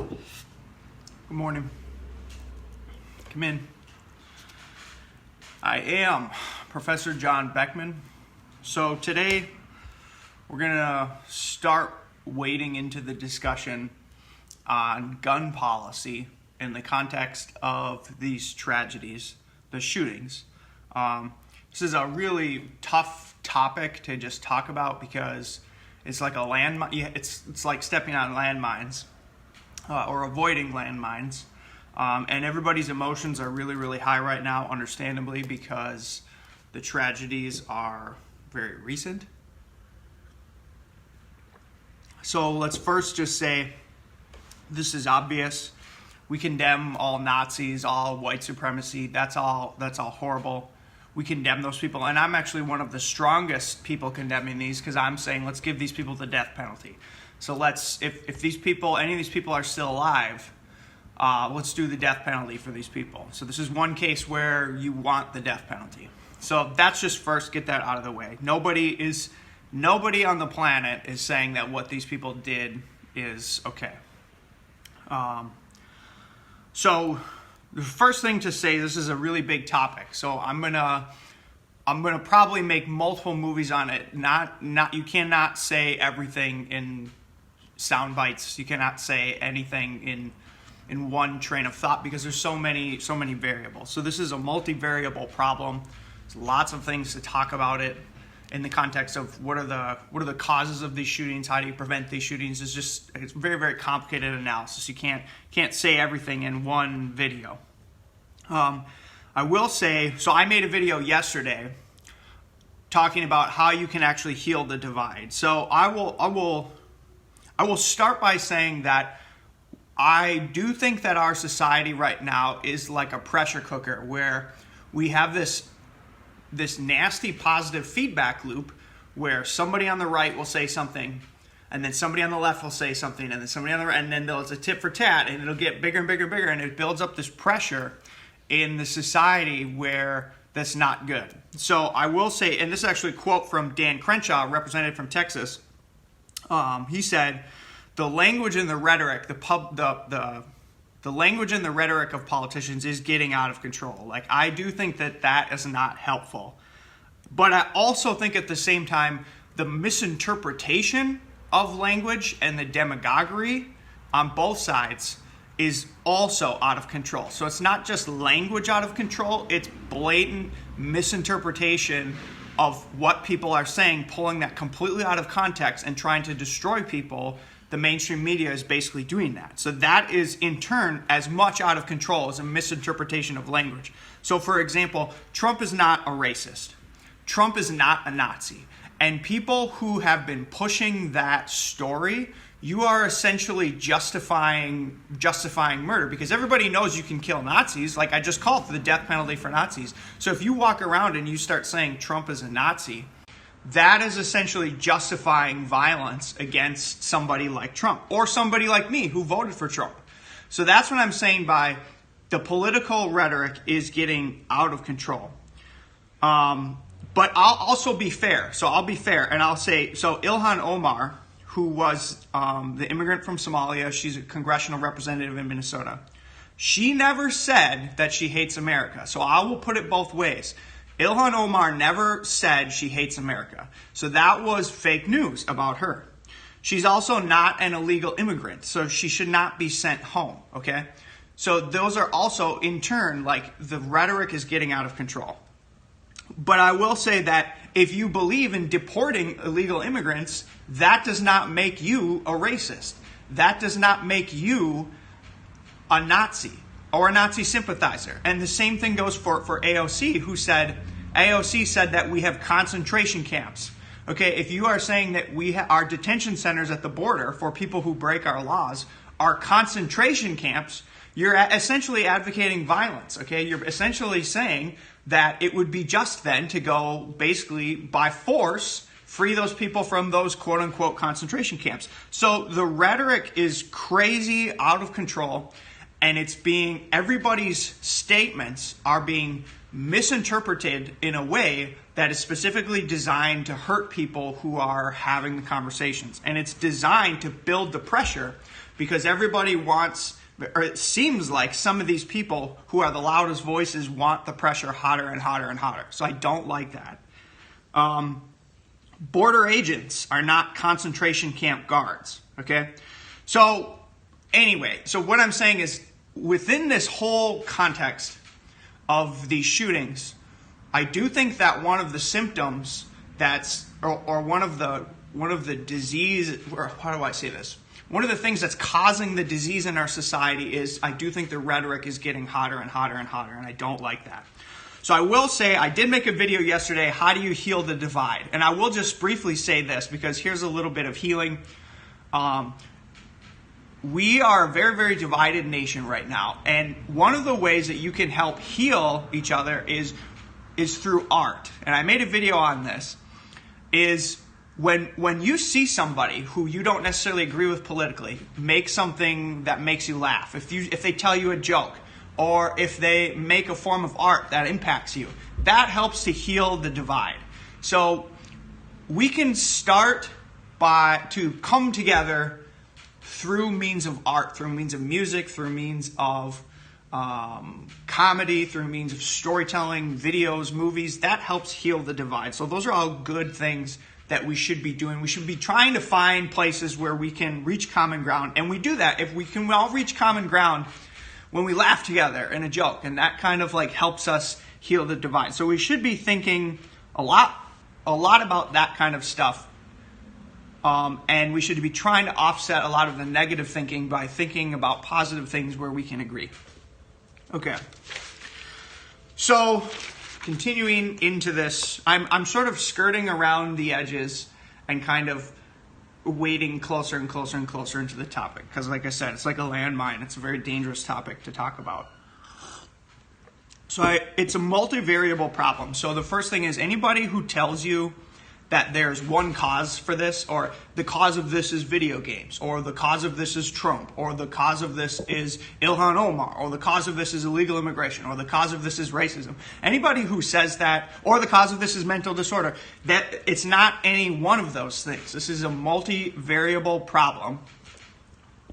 Good morning. Come in. I am Professor John Beckman. So today we're going to start wading into the discussion on gun policy in the context of these tragedies, the shootings. This is a really tough topic to just talk about because it's like a landmine. It's like stepping on landmines or avoiding landmines. And everybody's emotions are really, really high right now, understandably, because the tragedies are very recent. So let's first just say this is obvious. We condemn all Nazis, all white supremacy. That's all horrible. We condemn those people, and I'm actually one of the strongest people condemning these because I'm saying let's give these people the death penalty. So if these people, any of these people are still alive, let's do the death penalty for these people. So this is one case where you want the death penalty. So that's just first, get that out of the way. Nobody on the planet is saying that what these people did is okay. So the first thing to say, this is a really big topic. So I'm gonna probably make multiple movies on it. You cannot say everything in sound bites. You cannot say anything in one train of thought because there's so many variables. So this is a multivariable problem. There's lots of things to talk about it in the context of what are the causes of these shootings, how do you prevent these shootings. It's very, very complicated analysis. You can't say everything in one video. I will say, so I made a video yesterday talking about how you can actually heal the divide. So I will start by saying that I do think that our society right now is like a pressure cooker where we have this nasty positive feedback loop where somebody on the right will say something and then somebody on the left will say something and then somebody on the right, and then there's a tit for tat, and it'll get bigger and bigger and bigger, and it builds up this pressure in the society where that's not good. So I will say, and this is actually a quote from Dan Crenshaw, representative from Texas. He said, the language and the rhetoric, the language and the rhetoric of politicians is getting out of control. Like, I do think that is not helpful. But I also think at the same time, the misinterpretation of language and the demagoguery on both sides is also out of control. So it's not just language out of control, it's blatant misinterpretation of what people are saying, pulling that completely out of context and trying to destroy people. The mainstream media is basically doing that. So that is, in turn, as much out of control as a misinterpretation of language. So, for example, Trump is not a racist. Trump is not a Nazi. And people who have been pushing that story, you are essentially justifying murder because everybody knows you can kill Nazis. Like, I just called for the death penalty for Nazis. So if you walk around and you start saying Trump is a Nazi, that is essentially justifying violence against somebody like Trump or somebody like me who voted for Trump. So that's what I'm saying by the political rhetoric is getting out of control. But I'll also be fair. So I'll be fair and I'll say, so Ilhan Omar, who was the immigrant from Somalia, she's a congressional representative in Minnesota. She never said that she hates America. So I will put it both ways. Ilhan Omar never said she hates America. So that was fake news about her. She's also not an illegal immigrant, so she should not be sent home, okay? So those are also, in turn, like, the rhetoric is getting out of control. But I will say that if you believe in deporting illegal immigrants, that does not make you a racist. That does not make you a Nazi or a Nazi sympathizer. And the same thing goes for AOC, AOC said that we have concentration camps. Okay, if you are saying that our detention centers at the border for people who break our laws are concentration camps, you're essentially advocating violence. Okay, you're essentially saying that it would be just then to go basically by force free those people from those quote unquote concentration camps. So the rhetoric is crazy, out of control, and everybody's statements are being misinterpreted in a way that is specifically designed to hurt people who are having the conversations. And it's designed to build the pressure because everybody wants, or it seems like some of these people who are the loudest voices want the pressure hotter and hotter and hotter. So I don't like that. Border agents are not concentration camp guards, okay? So anyway, so what I'm saying is within this whole context of these shootings, I do think that one of the symptoms or one of the disease, or how do I say this? One of the things that's causing the disease in our society is I do think the rhetoric is getting hotter and hotter and hotter, and I don't like that. So I will say I did make a video yesterday, how do you heal the divide? And I will just briefly say this because here's a little bit of healing. We are a very, very divided nation right now. And one of the ways that you can help heal each other is through art. And I made a video on this, is when you see somebody who you don't necessarily agree with politically make something that makes you laugh, if they tell you a joke, or if they make a form of art that impacts you, that helps to heal the divide. So we can start to come together through means of art, through means of music, through means of comedy, through means of storytelling, videos, movies. That helps heal the divide. So those are all good things that we should be doing. We should be trying to find places where we can reach common ground. And we do that if we can all reach common ground when we laugh together in a joke. And that kind of like helps us heal the divide. So we should be thinking a lot about that kind of stuff. And we should be trying to offset a lot of the negative thinking by thinking about positive things where we can agree. Okay. So continuing into this, I'm sort of skirting around the edges and kind of wading closer and closer and closer into the topic. Because like I said, it's like a landmine. It's a very dangerous topic to talk about. So it's a multivariable problem. So the first thing is anybody who tells you that there's one cause for this, or the cause of this is video games, or the cause of this is Trump, or the cause of this is Ilhan Omar, or the cause of this is illegal immigration, or the cause of this is racism. Anybody who says that, or the cause of this is mental disorder, that it's not any one of those things. This is a multivariable problem.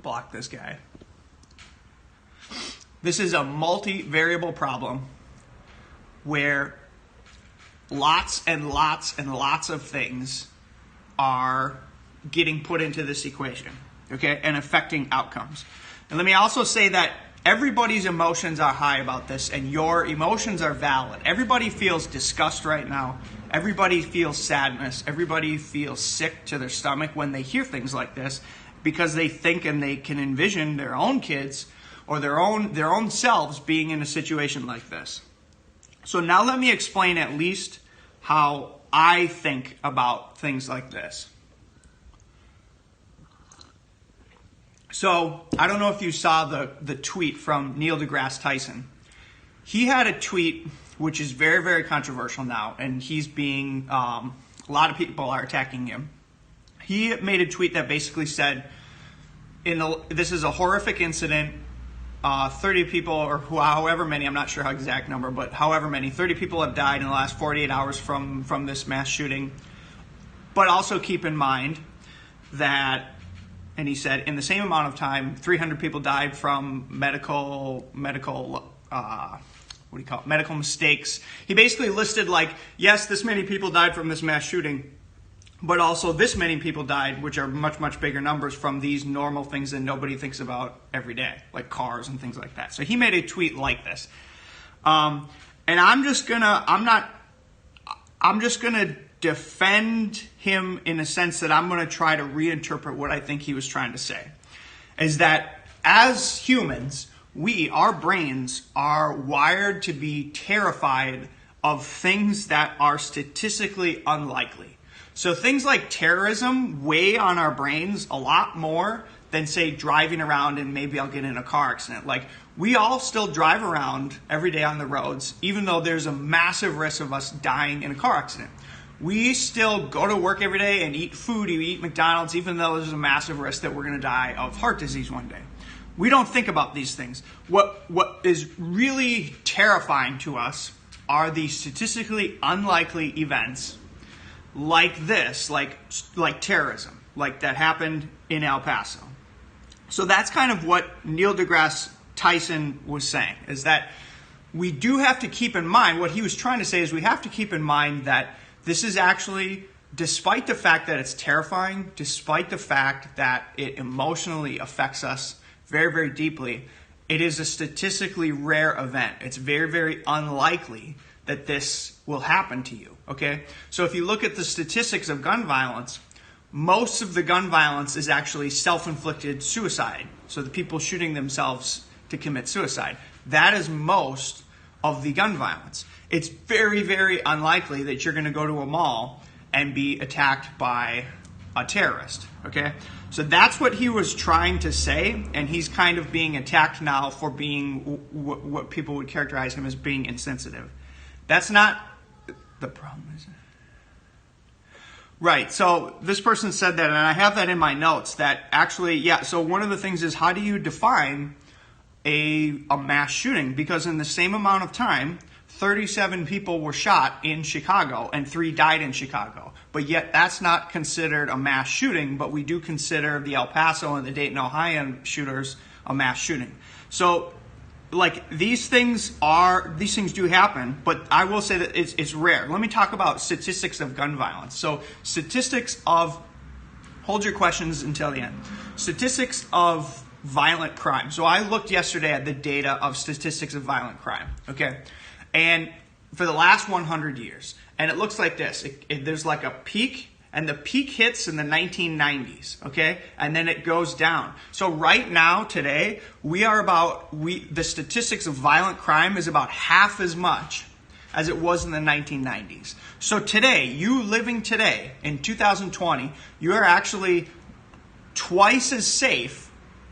Block this guy. This is a multivariable problem where lots and lots and lots of things are getting put into this equation, okay, and affecting outcomes. And let me also say that everybody's emotions are high about this, and your emotions are valid. Everybody feels disgust right now. Everybody feels sadness. Everybody feels sick to their stomach when they hear things like this because they think and they can envision their own kids or their own selves being in a situation like this. So now let me explain at least how I think about things like this. So I don't know if you saw the tweet from Neil deGrasse Tyson. He had a tweet which is very, very controversial now, and he's being, a lot of people are attacking him. He made a tweet that basically said, this is a horrific incident. 30 people, or however many, I'm not sure how exact number, but however many, 30 people have died in the last 48 hours from this mass shooting. But also keep in mind that, and he said, in the same amount of time, 300 people died from medical mistakes. He basically listed like, yes, this many people died from this mass shooting, but also this many people died, which are much, much bigger numbers from these normal things that nobody thinks about every day, like cars and things like that. So he made a tweet like this. And I'm just gonna defend him in a sense that I'm gonna try to reinterpret what I think he was trying to say. Is that as humans, our brains are wired to be terrified of things that are statistically unlikely. So things like terrorism weigh on our brains a lot more than, say, driving around and maybe I'll get in a car accident. Like, we all still drive around every day on the roads, even though there's a massive risk of us dying in a car accident. We still go to work every day and eat food, we eat McDonald's, even though there's a massive risk that we're going to die of heart disease one day. We don't think about these things. What is really terrifying to us are the statistically unlikely events like this, like terrorism, like that happened in El Paso. So that's kind of what Neil deGrasse Tyson was saying, is that we do have to keep in mind, what he was trying to say is we have to keep in mind that this is actually, despite the fact that it's terrifying, despite the fact that it emotionally affects us very, very deeply, it is a statistically rare event. It's very, very unlikely that this will happen to you, okay? So if you look at the statistics of gun violence, most of the gun violence is actually self-inflicted suicide. So the people shooting themselves to commit suicide. That is most of the gun violence. It's very, very unlikely that you're going to go to a mall and be attacked by a terrorist, okay? So that's what he was trying to say, and he's kind of being attacked now for being what people would characterize him as being insensitive. That's not the problem, is it? Right, so this person said that, and I have that in my notes, that actually, yeah, so one of the things is, how do you define a mass shooting? Because in the same amount of time, 37 people were shot in Chicago and 3 died in Chicago. But yet that's not considered a mass shooting, but we do consider the El Paso and the Dayton, Ohio shooters a mass shooting. So like these things do happen, but I will say that it's rare. Let me talk about statistics of gun violence. So hold your questions until the end. Statistics of violent crime. So I looked yesterday at the data of statistics of violent crime, okay? And for the last 100 years, and it looks like this. There's like a peak, and the peak hits in the 1990s, okay? And then it goes down. So right now, today, the statistics of violent crime is about half as much as it was in the 1990s. So today, you living today, in 2020, you are actually twice as safe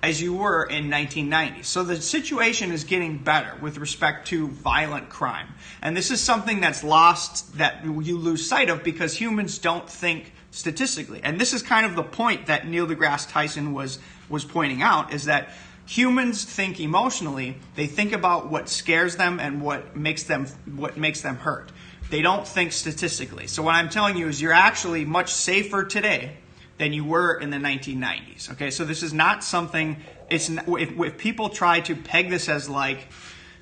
as you were in 1990. So the situation is getting better with respect to violent crime. And this is something that's lost, that you lose sight of, because humans don't think statistically. And this is kind of the point that Neil deGrasse Tyson was pointing out, is that humans think emotionally. They think about what scares them and what makes them hurt. They don't think statistically. So what I'm telling you is you're actually much safer today than you were in the 1990s. Okay, so this is not something. If people try to peg this as like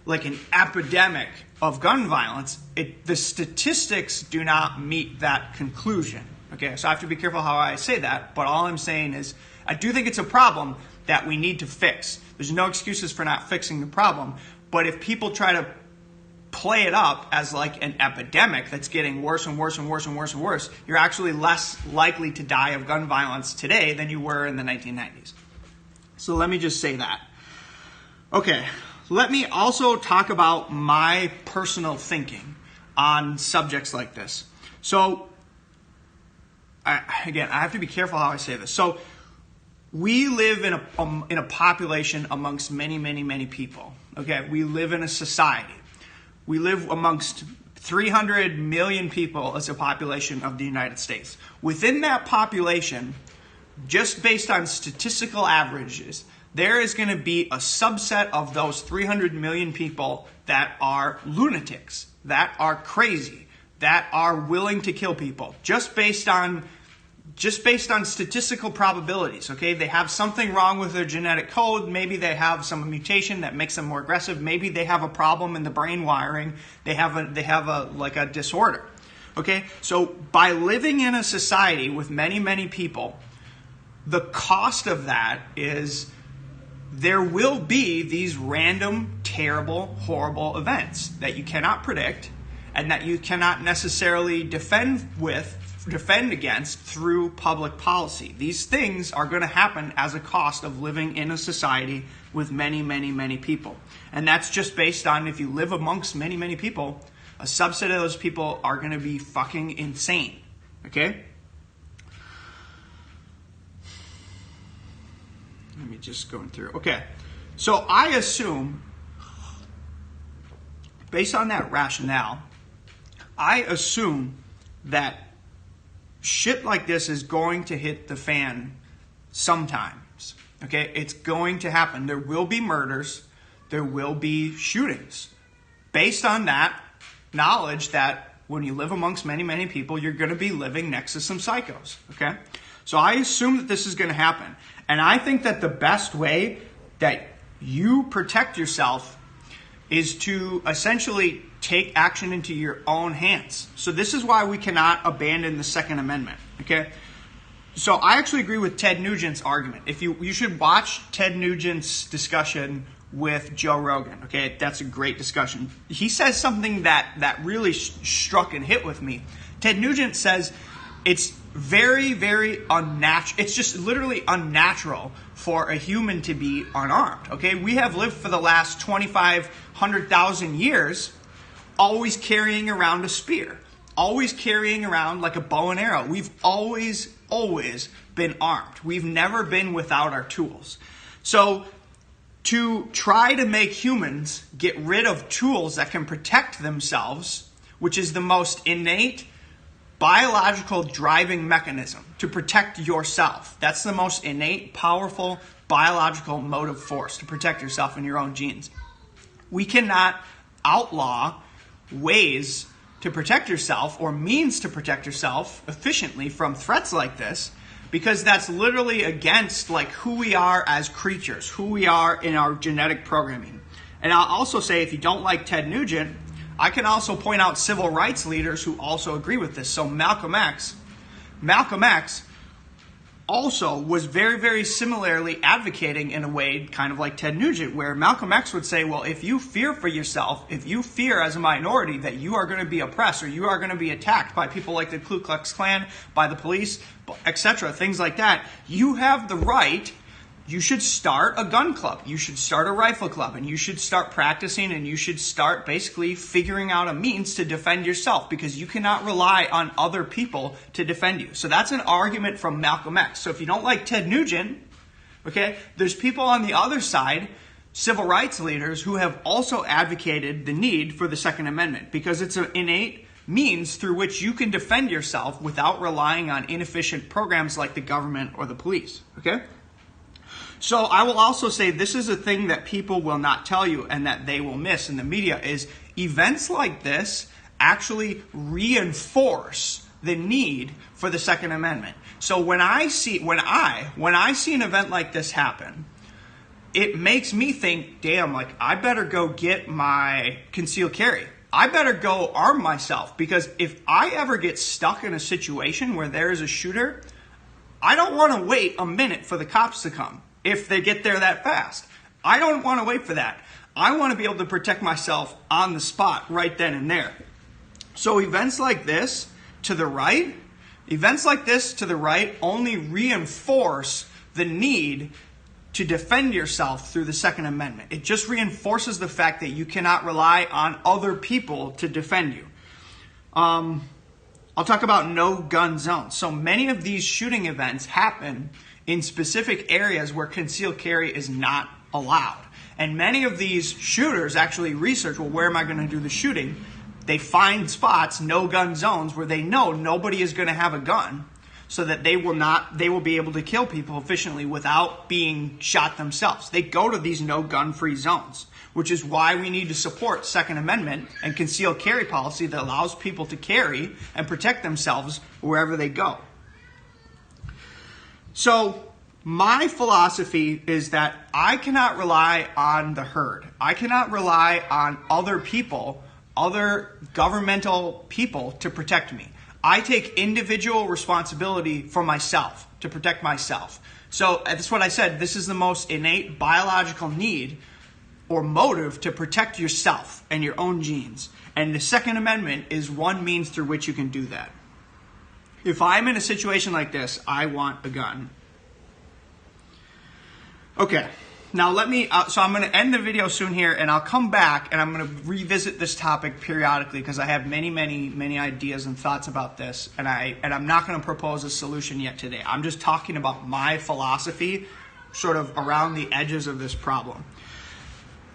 an epidemic of gun violence, the statistics do not meet that conclusion. Okay, so I have to be careful how I say that. But all I'm saying is, I do think it's a problem that we need to fix. There's no excuses for not fixing the problem. But if people try to play it up as like an epidemic that's getting worse and worse and worse and worse and worse, you're actually less likely to die of gun violence today than you were in the 1990s. So let me just say that. Okay, let me also talk about my personal thinking on subjects like this. So, I have to be careful how I say this. So, we live in a population amongst many, many, many people. Okay, we live in a society. We live amongst 300 million people as a population of the United States. Within that population, just based on statistical averages, there is going to be a subset of those 300 million people that are lunatics, that are crazy, that are willing to kill people, just based on statistical probabilities, okay? They have something wrong with their genetic code. Maybe they have some mutation that makes them more aggressive. Maybe they have a problem in the brain wiring. They have a disorder, okay? So by living in a society with many, many people, the cost of that is there will be these random, terrible, horrible events that you cannot predict and that you cannot necessarily defend against through public policy. These things are going to happen as a cost of living in a society with many, many, many people. And that's just based on, if you live amongst many, many people, a subset of those people are going to be fucking insane. Okay? Let me just go through. Okay. So I assume, based on that rationale, I assume that shit like this is going to hit the fan sometimes. Okay? It's going to happen. There will be murders. There will be shootings. Based on that, knowledge that when you live amongst many, many people, you're going to be living next to some psychos, okay? So I assume that this is going to happen. And I think that the best way that you protect yourself is to essentially take action into your own hands. So this is why we cannot abandon the Second Amendment, okay? So I actually agree with Ted Nugent's argument. If you should watch Ted Nugent's discussion with Joe Rogan, okay? That's a great discussion. He says something that really struck and hit with me. Ted Nugent says it's very, very unnatural. It's just literally unnatural for a human to be unarmed, okay? We have lived for the last 2,500,000 years always carrying around a spear, always carrying around like a bow and arrow. We've always been armed. We've never been without our tools. So to try to make humans get rid of tools that can protect themselves, which is the most innate biological driving mechanism to protect yourself. That's the most innate, powerful biological motive force to protect yourself and your own genes. We cannot outlaw ways to protect yourself or means to protect yourself efficiently from threats like this, because that's literally against like who we are as creatures, who we are in our genetic programming. And I'll also say, if you don't like Ted Nugent, I can also point out civil rights leaders who also agree with this. So Malcolm X also was very, very similarly advocating in a way kind of like Ted Nugent, where Malcolm X would say, well, if you fear for yourself, if you fear as a minority that you are going to be oppressed or you are going to be attacked by people like the Ku Klux Klan, by the police, etc., things like that, you have the right. You should start a gun club. You should start a rifle club, and you should start practicing, and you should start basically figuring out a means to defend yourself, because you cannot rely on other people to defend you. So that's an argument from Malcolm X. So if you don't like Ted Nugent, okay, there's people on the other side, civil rights leaders, who have also advocated the need for the Second Amendment, because it's an innate means through which you can defend yourself without relying on inefficient programs like the government or the police, okay? So I will also say this is a thing that people will not tell you and that they will miss in the media is events like this actually reinforce the need for the Second Amendment. So when I see an event like this happen, it makes me think, damn, like I better go get my concealed carry. I better go arm myself, because if I ever get stuck in a situation where there is a shooter, I don't want to wait a minute for the cops to come. If they get there that fast, I don't want to wait for that. I want to be able to protect myself on the spot right then and there. So events like this to the right only reinforce the need to defend yourself through the Second Amendment. It just reinforces the fact that you cannot rely on other people to defend you. I'll talk about no gun zones. So many of these shooting events happen in specific areas where concealed carry is not allowed. And many of these shooters actually research, well, where am I going to do the shooting? They find spots, no gun zones, where they know nobody is going to have a gun, so that they will be able to kill people efficiently without being shot themselves. They go to these no gun free zones, which is why we need to support Second Amendment and concealed carry policy that allows people to carry and protect themselves wherever they go. So my philosophy is that I cannot rely on the herd. I cannot rely on other people, other governmental people to protect me. I take individual responsibility for myself, to protect myself. So that's what I said. This is the most innate biological need or motive to protect yourself and your own genes. And the Second Amendment is one means through which you can do that. If I'm in a situation like this, I want a gun. Okay, now so I'm going to end the video soon here, and I'll come back and I'm going to revisit this topic periodically, because I have many, many, many ideas and thoughts about this, and I'm not going to propose a solution yet today. I'm just talking about my philosophy sort of around the edges of this problem.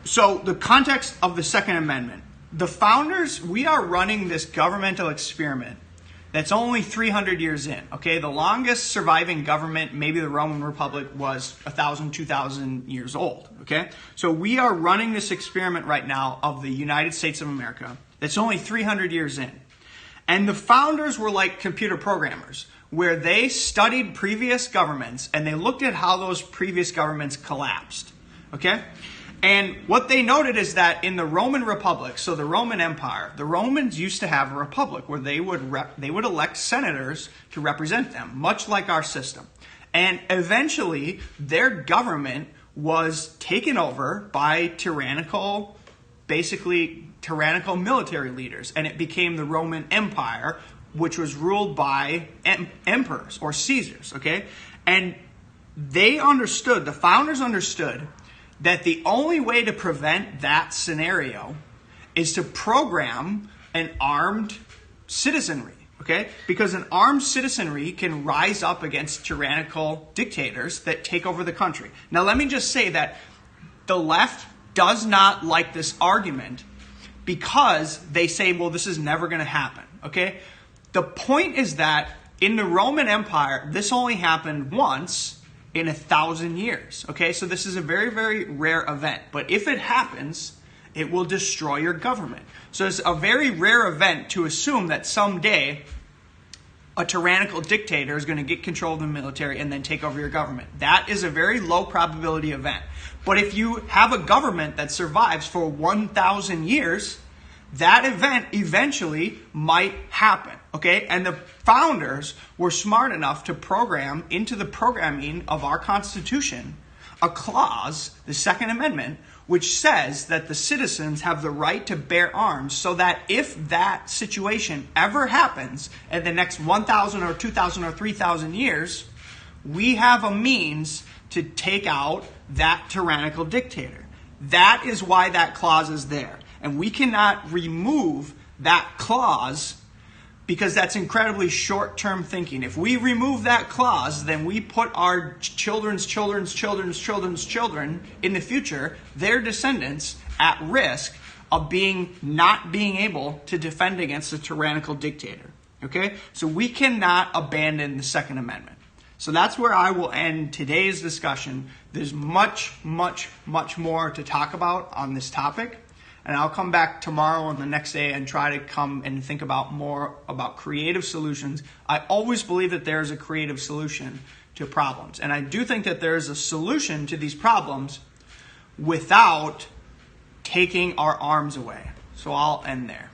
So the context of the Second Amendment. The founders, we are running this governmental experiment that's only 300 years in, okay? The longest surviving government, maybe the Roman Republic, was 1,000, 2,000 years old, okay? So we are running this experiment right now of the United States of America, It's only 300 years in. And the founders were like computer programmers, where they studied previous governments and they looked at how those previous governments collapsed. Okay? And what they noted is that in the Roman Republic, so the Roman Empire, the Romans used to have a republic where they would elect senators to represent them, much like our system. And eventually, their government was taken over by tyrannical military leaders, and it became the Roman Empire, which was ruled by emperors or Caesars, okay? And the founders understood that the only way to prevent that scenario is to program an armed citizenry, okay? Because an armed citizenry can rise up against tyrannical dictators that take over the country. Now, let me just say that the left does not like this argument because they say, well, this is never going to happen, okay? The point is that in the Roman Empire, this only happened once in 1,000 years, okay? So this is a very, very rare event. But if it happens, it will destroy your government. So it's a very rare event to assume that someday a tyrannical dictator is going to get control of the military and then take over your government. That is a very low probability event. But if you have a government that survives for 1,000 years, that event eventually might happen, okay? And the founders were smart enough to program into the programming of our Constitution a clause, the Second Amendment, which says that the citizens have the right to bear arms so that if that situation ever happens in the next 1,000 or 2,000 or 3,000 years, we have a means to take out that tyrannical dictator. That is why that clause is there. And we cannot remove that clause because that's incredibly short-term thinking. If we remove that clause, then we put our children's children in the future, their descendants, at risk of not being able to defend against a tyrannical dictator. Okay? So we cannot abandon the Second Amendment. So that's where I will end today's discussion. There's much, much, much more to talk about on this topic. And I'll come back tomorrow and the next day and try to come and think about more about creative solutions. I always believe that there's a creative solution to problems. And I do think that there's a solution to these problems without taking our arms away. So I'll end there.